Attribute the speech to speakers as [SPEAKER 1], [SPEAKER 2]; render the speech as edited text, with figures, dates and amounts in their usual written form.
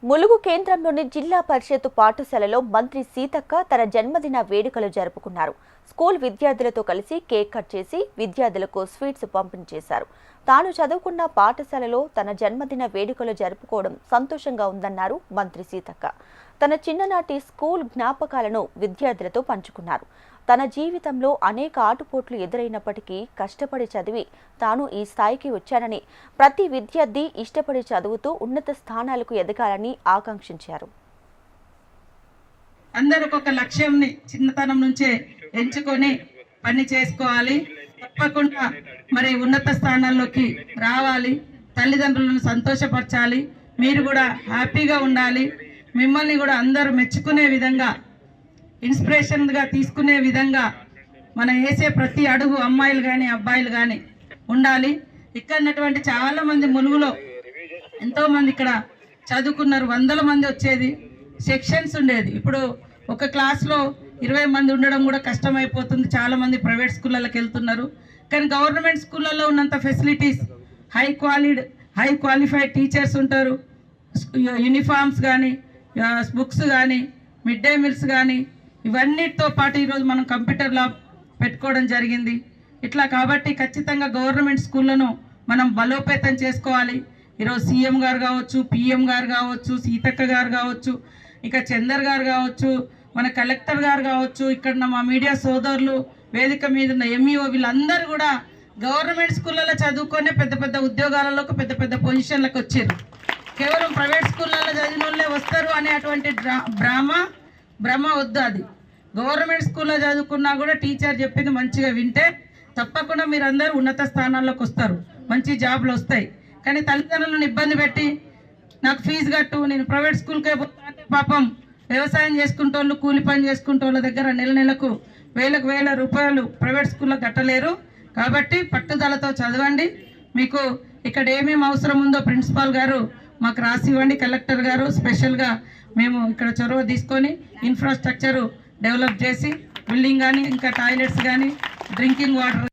[SPEAKER 1] ములుగు కేంద్రంలోని జిల్లా పరిషత్ పాఠశాలలో మంత్రి సీతక్క తన జన్మదిన వేడుకలు జరుపుకున్నారు. స్కూల్ విద్యార్థులతో కలిసి కేక్ కట్ చేసి విద్యార్థులకు స్వీట్స్ పంపిణీ చేశారు. తాను చదువుకున్న పాఠశాలలో తన జన్మదిన వేడుకలు జరుపుకోవడం సంతోషంగా ఉందన్నారు మంత్రి సీతక్క. తన చిన్ననాటి స్కూల్ జ్ఞాపకాలను విద్యార్థులతో పంచుకున్నారు. తన జీవితంలో అనేక ఆటుపోట్లు ఎదురైనప్పటికీ కష్టపడి చదివి తాను ఈ స్థాయికి వచ్చానని, ప్రతి విద్యార్థి ఇష్టపడి చదువుతూ ఉన్నత స్థానాలకు ఎదగాలని ఆకాంక్షించారు.
[SPEAKER 2] అందరూ ఒక లక్ష్యంని చిన్నతనం నుంచే ఎంచుకొని పని చేసుకోవాలి. తప్పకుండా మరి ఉన్నత స్థానాల్లోకి రావాలి. తల్లిదండ్రులను సంతోషపరచాలి. మీరు కూడా హ్యాపీగా ఉండాలి. మిమ్మల్ని కూడా అందరూ మెచ్చుకునే విధంగా, ఇన్స్పిరేషన్గా తీసుకునే విధంగా మనం వేసే ప్రతి అడుగు అమ్మాయిలు కానీ అబ్బాయిలు కానీ ఉండాలి. ఇక్కడ ఉన్నటువంటి చాలామంది ములుగులో ఎంతోమంది ఇక్కడ చదువుకున్నారు. వందల మంది వచ్చేది. సెక్షన్స్ ఉండేది. ఇప్పుడు ఒక క్లాస్లో 20 మంది ఉండడం కూడా కష్టమైపోతుంది. చాలామంది ప్రైవేట్ స్కూళ్ళకి వెళ్తున్నారు. కానీ గవర్నమెంట్ స్కూళ్ళల్లో ఉన్నంత ఫెసిలిటీస్, హై క్వాలిఫైడ్ టీచర్స్ ఉంటారు. యూనిఫామ్స్ కానీ, బుక్స్ కానీ, మిడ్ డే మీల్స్ కానీ, ఇవన్నిటితో పాటు ఈరోజు మనం కంప్యూటర్ ల్యాబ్ పెట్టుకోవడం జరిగింది. ఇట్లా కాబట్టి ఖచ్చితంగా గవర్నమెంట్ స్కూళ్ళను మనం బలోపేతం చేసుకోవాలి. ఈరోజు సీఎం గారు కావచ్చు, పిఎం గారు కావచ్చు, సీతక్క గారు కావచ్చు, ఇక చందర్ గారు కావచ్చు, మన కలెక్టర్ గారు కావచ్చు, ఇక్కడ మా మీడియా సోదరులు, వేదిక మీద ఉన్న ఎంఈఓ, వీళ్ళందరూ కూడా గవర్నమెంట్ స్కూళ్ళలో చదువుకొని పెద్ద పెద్ద ఉద్యోగాలలోకి, పెద్ద పెద్ద పొజిషన్లకు వచ్చారు. కేవలం ప్రైవేట్ స్కూళ్ళలో చదివిన వాళ్ళే వస్తారు అనేటువంటి భ్రమ వద్దు. అది గవర్నమెంట్ స్కూల్లో చదువుకున్నా కూడా టీచర్ చెప్పింది మంచిగా వింటే తప్పకుండా మీరందరూ ఉన్నత స్థానాల్లోకి వస్తారు, మంచి జాబ్లు వస్తాయి. కానీ తల్లిదండ్రులను ఇబ్బంది పెట్టి నాకు ఫీజు కట్టు, నేను ప్రైవేట్ స్కూల్కే పోతా అంటే పాపం వ్యవసాయం చేసుకుంటోళ్ళు, కూలి పని చేసుకుంటోళ్ళ దగ్గర నెలకు వేల రూపాయలు ప్రైవేట్ స్కూల్లో కట్టలేరు. కాబట్టి పట్టుదలతో చదవండి. మీకు ఇక్కడ ఏమేమి అవసరం ఉందో ప్రిన్సిపాల్ గారు మాకు రాసి ఇవ్వండి. కలెక్టర్ గారు స్పెషల్గా మేము ఇక్కడ చొరవ తీసుకొని ఇన్ఫ్రాస్ట్రక్చరు డెవలప్ చేసి బిల్డింగ్ కానీ, ఇంకా టాయిలెట్స్ కానీ, డ్రింకింగ్ వాటర్